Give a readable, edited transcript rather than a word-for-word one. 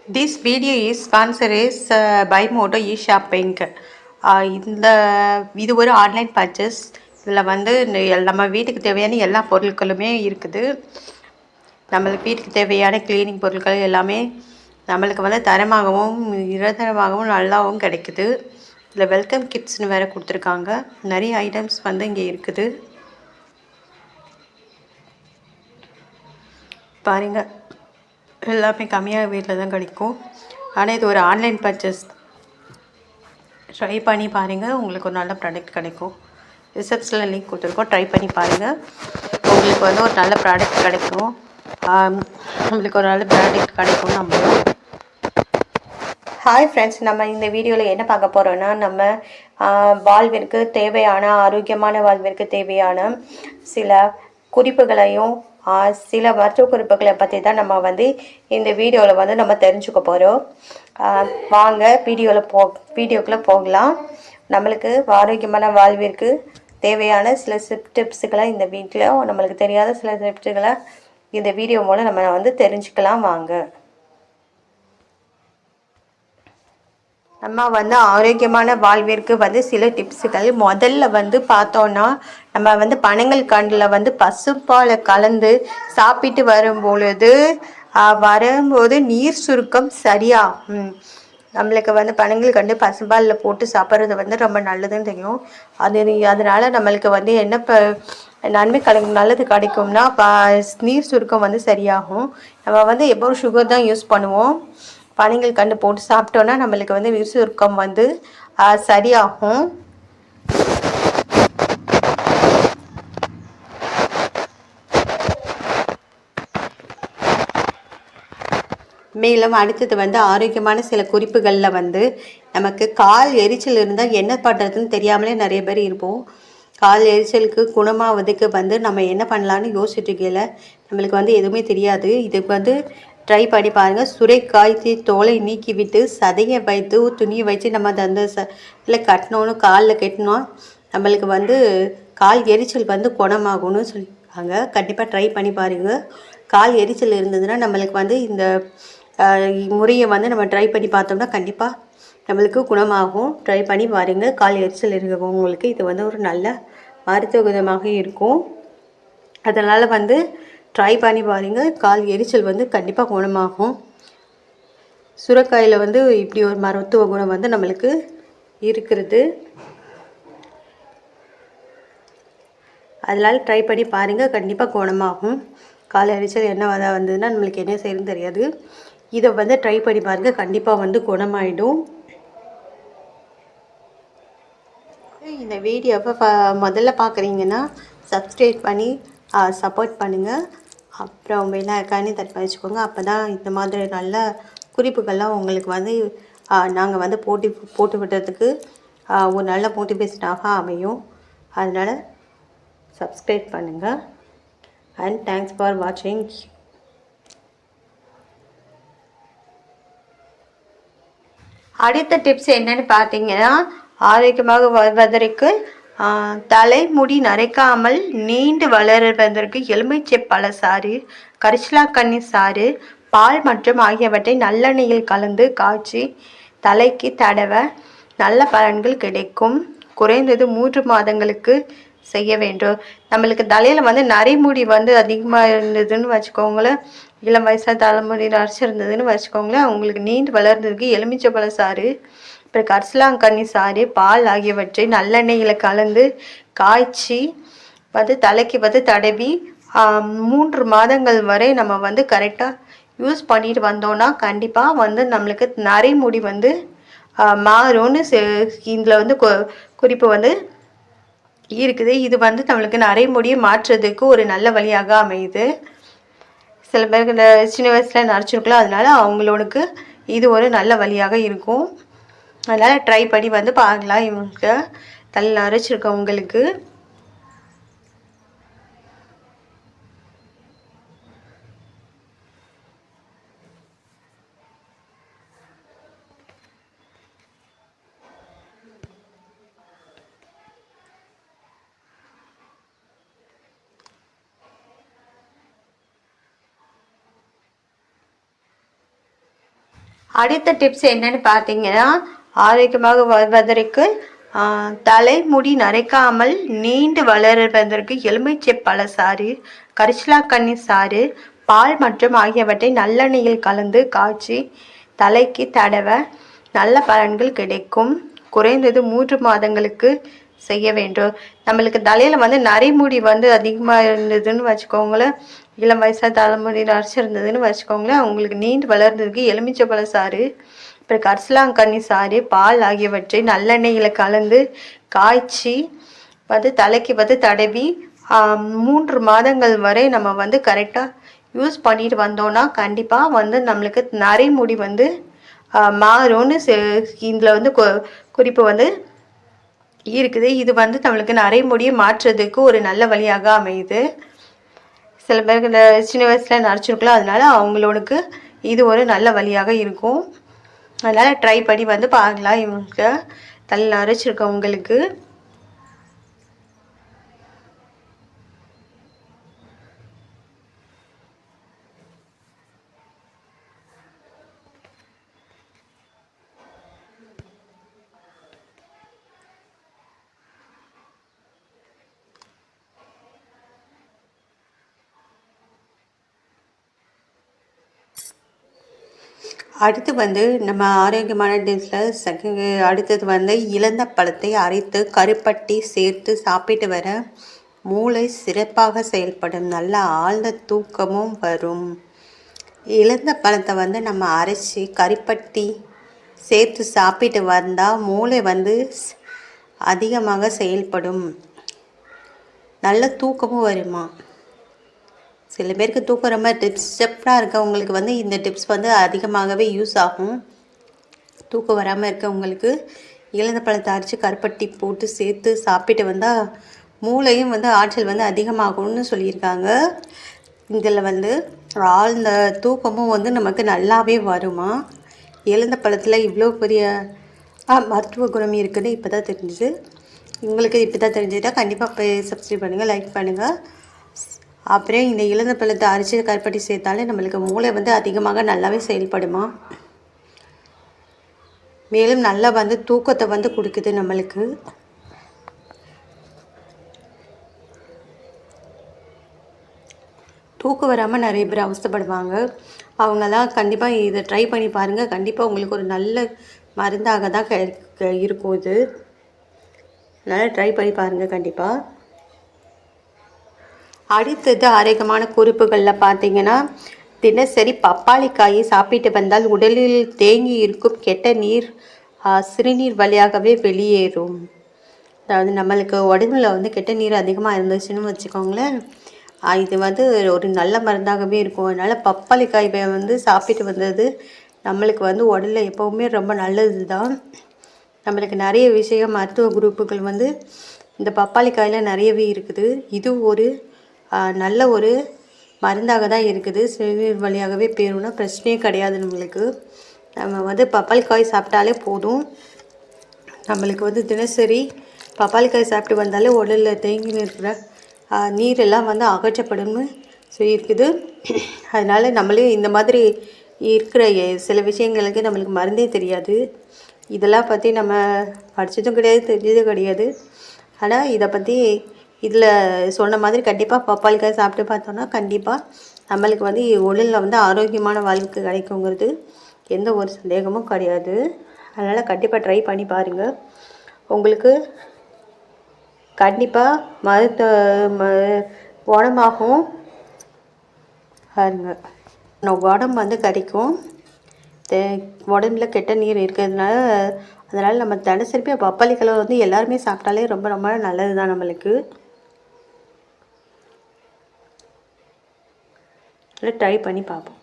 This video is sponsored is by Moto e-shopping. இந்த இது ஒரு ஆன்லைன் பர்ச்சேஸ். இதில் வந்து நம்ம வீட்டுக்கு தேவையான எல்லா பொருட்களுமே இருக்குது. நம்மளுக்கு வீட்டுக்கு தேவையான கிளீனிங் பொருட்கள் எல்லாமே நம்மளுக்கு வந்து தரமாகவும் நிரந்தரமாகவும் நல்லாவும் கிடைக்குது. இதில் வெல்கம் கிட்ஸ்னு வேறு கொடுத்துருக்காங்க. நிறைய ஐட்டம்ஸ் வந்து இங்கே இருக்குது பாருங்கள். எல்லாமே கம்மியாக வீட்டில் தான் கிடைக்கும். ஆனால் இது ஒரு ஆன்லைன் பர்ச்சேஸ். ட்ரை பண்ணி பாருங்கள், உங்களுக்கு ஒரு நல்ல ப்ராடக்ட் கிடைக்கும். ரிசப்ஷனில் லிங்க் கொடுத்துருக்கோம், ட்ரை பண்ணி பாருங்கள். உங்களுக்கு வந்து ஒரு நல்ல ப்ராடக்ட் கிடைக்கும். நம்மளுக்கு ஒரு நல்ல ப்ராடக்ட் கிடைக்கும். நம்புகிறோம். ஹாய் ஃப்ரெண்ட்ஸ், நம்ம இந்த வீடியோவில் என்ன பார்க்க போகிறோன்னா, நம்ம வாழ்விற்கு தேவையான ஆரோக்கியமான வாழ்விற்கு தேவையான சில குறிப்புகளையும் சில மருத்துவ குறிப்புகளை பற்றி தான் நம்ம வந்து இந்த வீடியோவில் வந்து நம்ம தெரிஞ்சுக்க போகிறோம். வாங்க வீடியோக்குள்ளே போகலாம். நம்மளுக்கு ஆரோக்கியமான வாழ்விற்கு தேவையான சில டிப்ஸுகளை இந்த வீட்டில் நம்மளுக்கு தெரியாத சில டிப்ஸுகளை இந்த வீடியோ மூலம் நம்ம வந்து தெரிஞ்சுக்கலாம். வாங்க. நம்ம வந்து ஆரோக்கியமான வாழ்விற்கு வந்து சில டிப்ஸுகள். முதல்ல வந்து பார்த்தோன்னா, நம்ம வந்து பனங்கள் கண்டில் வந்து பசுப்பாலை கலந்து சாப்பிட்டு வரும்போது நீர் சுருக்கம் சரியாகும். நம்மளுக்கு வந்து பனங்கள் கண்டு பசும்பாலில் போட்டு சாப்பிட்றது வந்து ரொம்ப நல்லதுன்னு தெரியும். அதனால் நம்மளுக்கு வந்து என்ன நன்மை நல்லது கிடைக்கும்னா நீர் சுருக்கம் வந்து சரியாகும். நம்ம வந்து எப்போவும் சுகர் தான் யூஸ் பண்ணுவோம். பனங்கள் கண்டு போட்டு சாப்பிட்டோன்னா நம்மளுக்கு வந்து நீர் சுருக்கம் வந்து சரியாகும். மேலும் அடுத்தது வந்து ஆரோக்கியமான சில குறிப்புகளில் வந்து நமக்கு கால் எரிச்சல் இருந்தால் என்ன பண்ணுறதுன்னு தெரியாமலே நிறைய பேர் இருப்போம். கால் எரிச்சலுக்கு குணமாவதுக்கு வந்து நம்ம என்ன பண்ணலான்னு யோசிச்சுட்டு இருக்கையில நம்மளுக்கு வந்து எதுவுமே தெரியாது. இதுக்கு வந்து ட்ரை பண்ணி பாருங்கள். சுரைக்காய் தோலை நீக்கிவிட்டு சதையை வைத்து துணியை வச்சு நம்ம அந்த இதில் கட்டினோன்னு காலில் கட்டினோம் நம்மளுக்கு வந்து கால் எரிச்சல் வந்து குணமாகும்னு சொல்லியிருக்காங்க. கண்டிப்பாக ட்ரை பண்ணி பாருங்கள். கால் எரிச்சல் இருந்ததுன்னா நம்மளுக்கு வந்து இந்த முறையை வந்து நம்ம ட்ரை பண்ணி பார்த்தோம்னா கண்டிப்பாக நம்மளுக்கு குணமாகும். ட்ரை பண்ணி பாருங்கள். கால் எரிச்சல் இருக்கிறவங்களுக்கு இது வந்து ஒரு நல்ல மருத்துவ குணமாக இருக்கும். அதனால் வந்து ட்ரை பண்ணி பாருங்கள். கால் எரிச்சல் வந்து கண்டிப்பாக குணமாகும். சுரைக்காயில் வந்து இப்படி ஒரு மருத்துவ குணம் வந்து நம்மளுக்கு இருக்கிறது. அதனால் ட்ரை பண்ணி பாருங்கள், கண்டிப்பாக குணமாகும். கால் எரிச்சல் என்ன வந்ததுன்னா நம்மளுக்கு என்ன செய்யணும்னு தெரியாது. இதை வந்து ட்ரை பண்ணி பாருங்கள், கண்டிப்பாக வந்து குணமாயிடும். இந்த வீடியோவை முதல்ல பார்க்குறீங்கன்னா சப்ஸ்கிரைப் பண்ணி சப்போர்ட் பண்ணுங்கள். அப்புறம் பெல் ஐக்கானே தட்டி வச்சுக்கோங்க. அப்போ தான் இந்த மாதிரி நல்ல குறிப்புகள்லாம் உங்களுக்கு வந்து நாங்கள் வந்து போட்டு விடுறதுக்கு ஒரு நல்ல மோட்டிவேஷனாக அமையும். அதனால் சப்ஸ்கிரைப் பண்ணுங்கள். அண்ட் தேங்க்ஸ் ஃபார் வாட்சிங். அடுத்த டிப்ஸ் என்னன்னு பார்த்தீங்கன்னா, ஆரோக்கியமாக வருவதற்கு தலைமுடி நரைக்காமல் நீண்டு வளருவதற்கு எலுமிச்சை பழச்சாறு, கரிசலாங்கண்ணி சாறு, பால் மற்றும் ஆகியவற்றை நல்லெண்ணெயில் கலந்து காய்ச்சி தலைக்கு தடவ நல்ல பலன்கள் கிடைக்கும். குறைந்தது 3 மாதங்களுக்கு செய்ய வேண்டும். நம்மளுக்கு தலையில் வந்து நரைமுடி வந்து அதிகமாக இருந்ததுன்னு வச்சுக்கோங்களேன், இளம் வயசாக தலைமுடி நரைச்சிருந்ததுன்னு வச்சுக்கோங்களேன், அவங்களுக்கு நீண்டு வளர்ந்ததுக்கு எலுமிச்சை பழ சாறு, அப்புறம் கரிசலாங்கண்ணி சாறு, பால் ஆகியவற்றை நல்லெண்ணெயில் கலந்து காய்ச்சி வந்து தலைக்கு வந்து தடவி 3 மாதங்கள் வரை நம்ம வந்து கரெக்டாக யூஸ் பண்ணிட்டு வந்தோன்னா கண்டிப்பாக வந்து நம்மளுக்கு நரைமுடி வந்து மாறும்னு இதில் வந்து குறிப்பு வந்து இருக்குது. இது வந்து நம்மளுக்கு நரைமுடியை மாற்றுறதுக்கு ஒரு நல்ல வழியாக அமையுது. சில பேருக்கு சின்ன வயசில் நரைச்சிருக்கலாம், அதனால அவங்களோடக்கு இது ஒரு நல்ல வழியாக இருக்கும். அதனால் ட்ரை பண்ணி வந்து பார்க்கலாம். இவங்களுக்கு தலை நரைச்சிருக்கவங்களுக்கு அடுத்த டிப்ஸ் என்னன்னு பார்த்தீங்கன்னா, ஆரோக்கியமாக வருவதற்கு தலை முடி நரைக்காமல் நீண்டு வளருவதற்கு எலுமிச்சை பழச்சாறு, கரிசலாங்கண்ணி சாறு, பால் மற்றும் ஆகியவற்றை நல்லெண்ணெயில் கலந்து காய்ச்சி தலைக்கு தடவ நல்ல பலன்கள் கிடைக்கும். குறைந்தது 3 மாதங்களுக்கு செய்ய வேண்டும். நம்மளுக்கு தலையில் வந்து நரைமுடி வந்து அதிகமாக இருந்ததுன்னு வச்சுக்கோங்களேன், இளம் வயசாக தலைமுடி நரைச்சிருந்ததுன்னு வச்சுக்கோங்களேன், அவங்களுக்கு நீண்டு வளர்ந்ததுக்கு எலுமிச்சை பழ சாறு, அப்புறம் கரிசலாங்கண்ணி சாறு, பால் ஆகியவற்றை நல்லெண்ணெயில் கலந்து காய்ச்சி வந்து தலைக்கு வந்து தடவி 3 மாதங்கள் வரை நம்ம வந்து கரெக்டாக யூஸ் பண்ணிட்டு வந்தோன்னா கண்டிப்பாக வந்து நம்மளுக்கு நரைமுடி வந்து மாறும்னு இதில் வந்து குறிப்பு வந்து இருக்குது. இது வந்து நம்மளுக்கு நரைமுடியை மாற்றுறதுக்கு ஒரு நல்ல வழியாக அமையுது. சில பேருக்கு இந்த சின்ன வயசில் நரைச்சிருக்கலாம், அதனால அவங்களுக்கு இது ஒரு நல்ல வழியாக இருக்கும். அதனால் ட்ரை பண்ணி வந்து பார்க்கலாம். இவங்களுக்கு தலை நரைச்சிருக்கவங்களுக்கு அடுத்து வந்து நம்ம ஆரோக்கியமான டிஷ்ஷில் அடுத்தது வந்து இழந்த பழத்தை அரைத்து கருப்பட்டி சேர்த்து சாப்பிட்டு வர மூளை சிறப்பாக செயல்படும், நல்ல ஆழ்ந்த தூக்கமும் வரும். இழந்த பழத்தை வந்து நம்ம அரைச்சி கருப்பட்டி சேர்த்து சாப்பிட்டு வந்தால் மூளை வந்து அதிகமாக செயல்படும், நல்ல தூக்கமும் வருமா. சில பேருக்கு தூக்கம் ரொம்ப டிஸ்டர்ப்டாக இருக்கவங்களுக்கு வந்து இந்த டிப்ஸ் வந்து அதிகமாகவே யூஸ் ஆகும். தூக்கம் வராமல் இருக்கவங்களுக்கு இழந்த பழத்தை அரைச்சி கருப்பட்டி போட்டு சேர்த்து சாப்பிட்டு வந்தால் மூளையும் வந்து ஆற்றல் வந்து அதிகமாகும்னு சொல்லியிருக்காங்க. இதில் வந்து ஆழ்ந்த தூக்கமும் வந்து நமக்கு நல்லாவே வருமா. இழந்த பழத்தில் இவ்வளோ பெரிய மருத்துவ குணம் இருக்குதுன்னு இப்போ தான் தெரிஞ்சுது. உங்களுக்கு இப்போ தான் தெரிஞ்சுக்கிட்டால் கண்டிப்பாக போய் சப்ஸ்கிரைப் பண்ணுங்கள், லைக் பண்ணுங்கள். அப்புறம் இந்த இழந்த பழத்தை அரைச்சி கருப்பட்டி சேர்த்தாலே நம்மளுக்கு மூளை வந்து அதிகமாக நல்லாவே செயல்படுமா. மேலும் நல்லா வந்து தூக்கத்தை வந்து கொடுக்குது நம்மளுக்கு. தூக்கம் வராமல் நிறைய பேர் அவஸ்தைப்படுவாங்க. அவங்கெல்லாம் கண்டிப்பாக இதை ட்ரை பண்ணி பாருங்கள். கண்டிப்பாக உங்களுக்கு ஒரு நல்ல மருந்தாக தான் இருக்கும். இது நல்லா ட்ரை பண்ணி பாருங்கள் கண்டிப்பாக. அடுத்தது ஆரோக்கியமான குறிப்புகளில் பார்த்தீங்கன்னா, தினசரி பப்பாளி காயை சாப்பிட்டு வந்தால் உடலில் தேங்கி இருக்கும் கெட்ட நீர் சிறுநீர் வழியாகவே வெளியேறும். அதாவது நம்மளுக்கு உடம்புல வந்து கெட்ட நீர் அதிகமாக இருந்துச்சுன்னு வச்சுக்கோங்களேன், இது வந்து ஒரு நல்ல மருந்தாகவே இருக்கும். அதனால் பப்பாளி காய் வந்து சாப்பிட்டு வந்தது நம்மளுக்கு வந்து உடலில் எப்போவுமே ரொம்ப நல்லது தான். நம்மளுக்கு நிறைய விஷயம் மருத்துவ குரூப்புகள் வந்து இந்த பப்பாளி காயில் நிறையவே இருக்குது. இது ஒரு நல்ல ஒரு மருந்தாக தான் இருக்குது. சிறுநீர் வழியாகவே போயிடும்னா பிரச்சனையே கிடையாது நம்மளுக்கு. நம்ம வந்து பப்பாளி காய் சாப்பிட்டாலே போதும். நம்மளுக்கு வந்து தினசரி பப்பாளி காய் சாப்பிட்டு வந்தாலே உடலில் தேங்கி இருக்கிற நீரெல்லாம் வந்து அகற்றப்படும்னு சொல்லியிருக்குது. அதனால் நம்மளே இந்த மாதிரி இருக்கிற சில விஷயங்களுக்கு நம்மளுக்கு மருந்தே தெரியாது. இதெல்லாம் பற்றி நம்ம படித்ததும் கிடையாது, தெரிஞ்சதும் கிடையாது. ஆனால் இதை பற்றி இதில் சொன்ன மாதிரி கண்டிப்பாக பப்பாளி காய் சாப்பிட்டு பார்த்தோன்னா கண்டிப்பாக நம்மளுக்கு வந்து உடலில் வந்து ஆரோக்கியமான வாழ்க்கை கிடைக்குங்கிறது எந்த ஒரு சந்தேகமும் கிடையாது. அதனால் கண்டிப்பாக ட்ரை பண்ணி பாருங்கள். உங்களுக்கு கண்டிப்பாக குணமாகவும் பாருங்க உடம்பு வந்து கிடைக்கும். உடம்புல கெட்ட நீர் இருக்கிறதுனால அதனால் நம்ம தினசரி பப்பாளி காய் வந்து எல்லாருமே சாப்பிட்டாலே ரொம்ப ரொம்ப நல்லது தான் நம்மளுக்கு. ட்ரை பண்ணி பார்ப்போம்.